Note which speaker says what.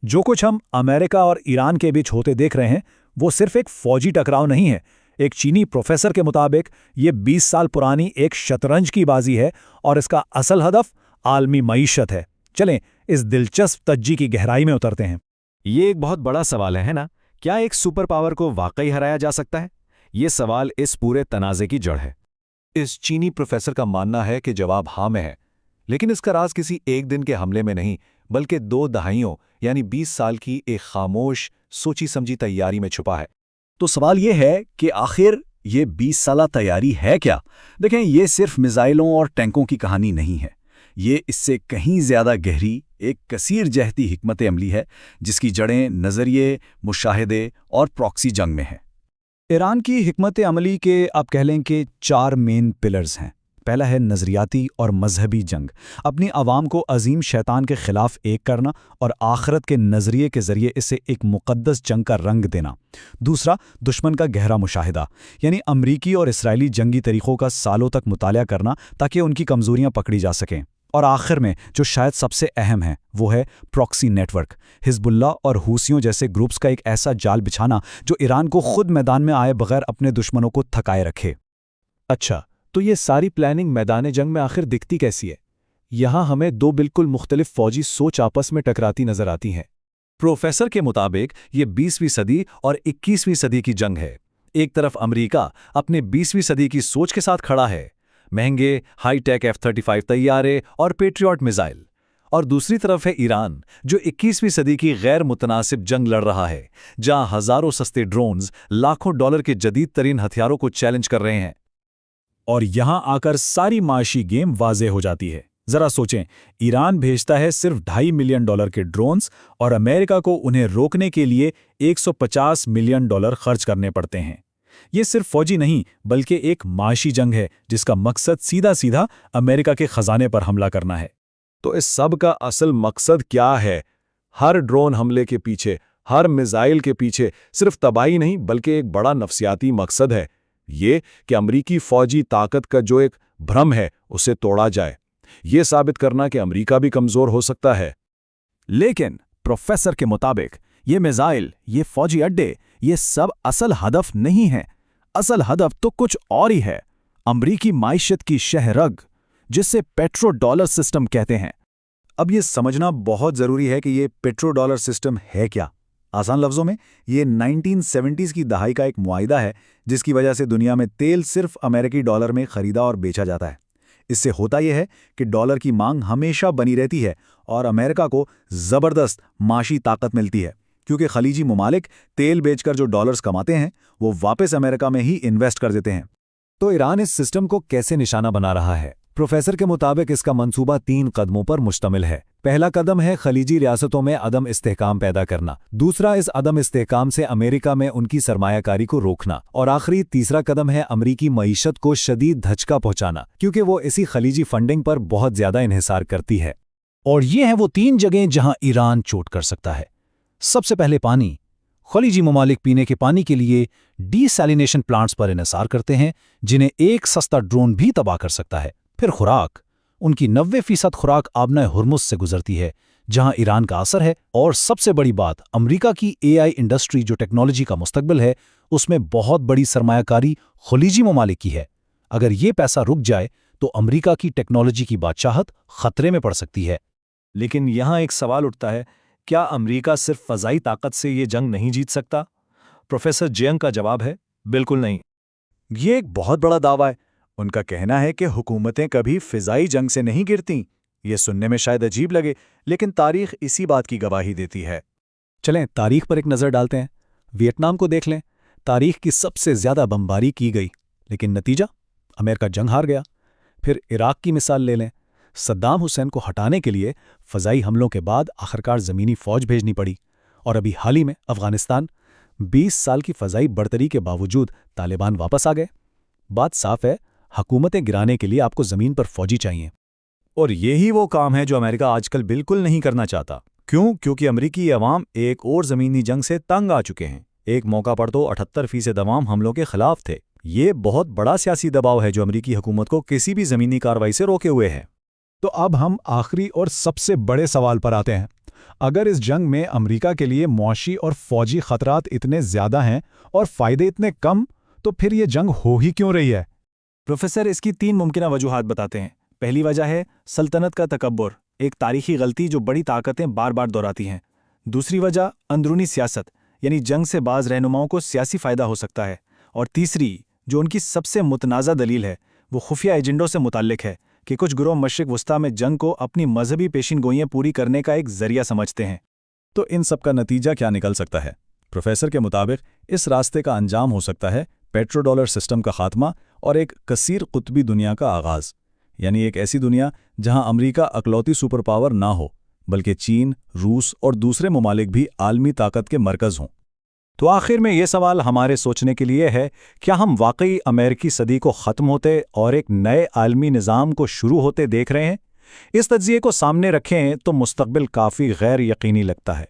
Speaker 1: जो कुछ हम अमेरिका और ईरान के बीच होते देख रहे हैं वो सिर्फ एक फौजी टकराव नहीं है। एक चीनी प्रोफेसर के मुताबिक ये 20 साल पुरानी एक शतरंज की बाजी है और इसका असल हदफ आलमी मईशत है। चलें इस दिलचस्प तज्जी की गहराई में उतरते हैं।
Speaker 2: ये एक बहुत बड़ा सवाल है ना? क्या एक सुपर पावर को वाकई हराया जा सकता है? ये सवाल इस पूरे तनाज़े की जड़ है।
Speaker 3: इस चीनी प्रोफेसर का मानना है कि जवाब हाँ में है, लेकिन इसका राज किसी एक दिन के हमले में नहीं बल्कि 2 दहाइयों यानी 20 साल की एक खामोश सोची समझी तैयारी में छुपा है।
Speaker 1: तो सवाल ये है कि आखिर ये 20 साला तैयारी है क्या? देखें, ये सिर्फ मिसाइलों और टैंकों की कहानी नहीं है। ये इससे कहीं ज़्यादा गहरी एक कसीर जहती हिकमत अमली है जिसकी जड़ें नज़रिए, मुशाहिदे और प्रॉक्सी जंग में हैं। ईरान की हिकमत अमली के आप कह लें कि 4 मेन पिलर्स हैं। पहला है नज़रियाती और मजहबी जंग, अपनी आवाम को अजीम शैतान के खिलाफ एक करना और आखिरत के नज़रिए के ज़रिए इसे एक मुक़द्दस जंग का रंग देना। दूसरा, दुश्मन का गहरा मुशाहिदा, यानी अमरीकी और इसराइली जंगी तरीक़ों का सालों तक मुताला करना ताकि उनकी कमज़ोरियाँ पकड़ी जा सकें। और आखिर में जो शायद सबसे अहम है वो है प्रॉक्सी नेटवर्क, हिजबुल्लाह और हूसियों जैसे ग्रुप्स का एक ऐसा जाल बिछाना जो ईरान को खुद मैदान में आए बगैर अपने दुश्मनों को थकाए रखे।
Speaker 2: अच्छा, तो ये सारी प्लानिंग मैदान जंग में आखिर दिखती कैसी है? यहाँ हमें 2 बिल्कुल मुख्तलिफ फौजी सोच आपस में टकराती नजर आती हैं।
Speaker 3: प्रोफेसर के मुताबिक ये 20वीं सदी और 21वीं सदी की जंग है। एक तरफ अमेरिका अपने 20वीं सदी की सोच के साथ खड़ा है, महंगे हाईटेक F-35 तैयारे और पेट्रियट मिसाइल, और दूसरी तरफ है ईरान जो 21वीं सदी की गैर मुतनासिब जंग लड़ रहा है, जहां हजारों सस्ते ड्रोन्स लाखों डॉलर के जदीद तरीन हथियारों को चैलेंज कर रहे हैं।
Speaker 1: और यहां आकर सारी माशी गेम वाज़ेह हो जाती है। जरा सोचें, ईरान भेजता है सिर्फ $2.5 मिलियन के ड्रोन्स और अमेरिका को उन्हें रोकने के लिए $150 मिलियन खर्च करने पड़ते हैं। ये सिर्फ फौजी नहीं बल्कि एक माशी जंग है जिसका मकसद सीधा सीधा अमेरिका के खजाने पर हमला करना है।
Speaker 3: तो इस सब का असल मकसद क्या है? हर ड्रोन हमले के पीछे, हर मिसाइल के पीछे सिर्फ तबाही नहीं बल्कि एक बड़ा नफसियाती मकसद है, ये कि अमरीकी फौजी ताकत का जो एक भ्रम है उसे तोड़ा जाए। ये साबित करना कि अमरीका भी कमज़ोर हो सकता है।
Speaker 1: लेकिन प्रोफेसर के मुताबिक ये मिसाइल, ये फौजी अड्डे, ये सब असल हदफ नहीं है। असल हदफ तो कुछ और ही है, अमरीकी माइशत की शहरग, जिसे पेट्रो डॉलर सिस्टम कहते हैं। अब ये समझना बहुत ज़रूरी है कि ये पेट्रो डॉलर सिस्टम है क्या। आसान लफ्ज़ों में, ये 1970s की दहाई का एक मुआहिदा है जिसकी वजह से दुनिया में तेल सिर्फ अमेरिकी डॉलर में खरीदा और बेचा जाता है। इससे होता यह है कि डॉलर की मांग हमेशा बनी रहती है और अमेरिका को ज़बरदस्त माशी ताकत मिलती है, क्योंकि खलीजी ममालिक तेल बेचकर जो डॉलर्स कमाते हैं वो वापस अमेरिका में ही इन्वेस्ट कर देते हैं।
Speaker 2: तो ईरान इस सिस्टम को कैसे निशाना बना रहा है? प्रोफेसर के मुताबिक इसका मंसूबा 3 कदमों पर मुश्तमिल है। पहला कदम है खलीजी रियासतों में अदम इस्तेहकाम पैदा करना, दूसरा इस अदम इस्तेहकाम से अमेरिका में उनकी सरमायाकारी को रोकना, और आखिरी तीसरा कदम है अमरीकी मईशत को शदीद धचका पहुंचाना, क्योंकि वो इसी खलीजी फंडिंग पर बहुत ज्यादा इन्हिसार करती है।
Speaker 1: और ये हैं वो 3 जगहें जहां ईरान चोट कर सकता है। सबसे पहले पानी। खलीजी ममालिक पीने के पानी के लिए डीसैलिनेशन प्लांट्स पर इन्हिसार करते हैं जिन्हें एक सस्ता ड्रोन भी तबाह कर सकता है। फिर खुराक। उनकी 90% खुराक आबना हुर्मुज़ से गुजरती है जहां ईरान का असर है। और सबसे बड़ी बात, अमेरिका की AI इंडस्ट्री जो टेक्नोलॉजी का मुस्तकबिल है, उसमें बहुत बड़ी सरमायाकारी खलीजी ममालिक की है। अगर ये पैसा रुक जाए तो अमेरिका की टेक्नोलॉजी की बादशाहत खतरे में पड़ सकती है।
Speaker 3: लेकिन यहाँ एक सवाल उठता है, क्या अमेरिका सिर्फ फ़ज़ाई ताकत से ये जंग नहीं जीत सकता? प्रोफेसर जियांग का जवाब है, बिल्कुल नहीं।
Speaker 1: ये एक बहुत बड़ा दावा है। उनका कहना है कि हुकूमतें कभी फ़िज़ाई जंग से नहीं गिरतीं। ये सुनने में शायद अजीब लगे, लेकिन तारीख इसी बात की गवाही देती है। चलें तारीख पर एक नज़र डालते हैं। वियतनाम को देख लें। तारीख की सबसे ज़्यादा बमबारी की गई, लेकिन नतीजा अमेरिका जंग हार गया। फिर इराक की मिसाल ले लें। सद्दाम हुसैन को हटाने के लिए फ़ज़ाई हमलों के बाद आखिरकार ज़मीनी फ़ौज भेजनी पड़ी। और अभी हाल ही में अफ़गानिस्तान, 20 साल की फ़ज़ाई बढ़तरी के बावजूद तालिबान वापस आ गए। बात साफ है, हुकूमतें गिराने के लिए आपको ज़मीन पर फ़ौजी चाहिए। और यही वो काम है जो अमेरिका आजकल बिल्कुल नहीं करना चाहता। क्यों? क्योंकि अमरीकी अवाम एक और ज़मीनी जंग से तंग आ चुके हैं। एक मौका पर तो 78% अवाम हमलों के खिलाफ थे। ये बहुत बड़ा सियासी दबाव है जो अमरीकी हुकूमत को किसी भी ज़मीनी कार्रवाई से रोके हुए है। तो अब हम आखिरी और सबसे बड़े सवाल पर आते हैं।
Speaker 2: اگر اس جنگ میں امریکہ کے لیے معاشی اور فوجی خطرات اتنے زیادہ ہیں اور فائدے اتنے کم، تو پھر یہ جنگ ہو ہی کیوں رہی ہے؟
Speaker 1: پروفیسر اس کی 3 ممکنہ وجوہات بتاتے ہیں۔ پہلی وجہ ہے سلطنت کا تکبر، ایک تاریخی غلطی جو بڑی طاقتیں بار بار دہراتی ہیں۔ دوسری وجہ اندرونی سیاست، یعنی جنگ سے بعض رہنماؤں کو سیاسی فائدہ ہو سکتا ہے۔ اور تیسری، جو ان کی سب سے متنازع دلیل ہے، وہ خفیہ ایجنڈوں سے متعلق ہے کہ کچھ گروہ مشرق وسطیٰ میں جنگ کو اپنی مذہبی پیشین گوئیاں پوری کرنے کا ایک ذریعہ سمجھتے ہیں۔
Speaker 3: تو ان سب کا نتیجہ کیا نکل سکتا ہے؟ پروفیسر کے مطابق اس راستے کا انجام ہو سکتا ہے پیٹرو ڈالر سسٹم کا خاتمہ اور ایک کثیر قطبی دنیا کا آغاز، یعنی ایک ایسی دنیا جہاں امریکہ اکلوتی سپر پاور نہ ہو، بلکہ چین، روس اور دوسرے ممالک بھی عالمی طاقت کے مرکز ہوں۔
Speaker 1: تو آخر میں یہ سوال ہمارے سوچنے کے لیے ہے، کیا ہم واقعی امریکی صدی کو ختم ہوتے اور ایک نئے عالمی نظام کو شروع ہوتے دیکھ رہے ہیں؟ اس تجزیے کو سامنے رکھیں تو مستقبل کافی غیر یقینی لگتا ہے۔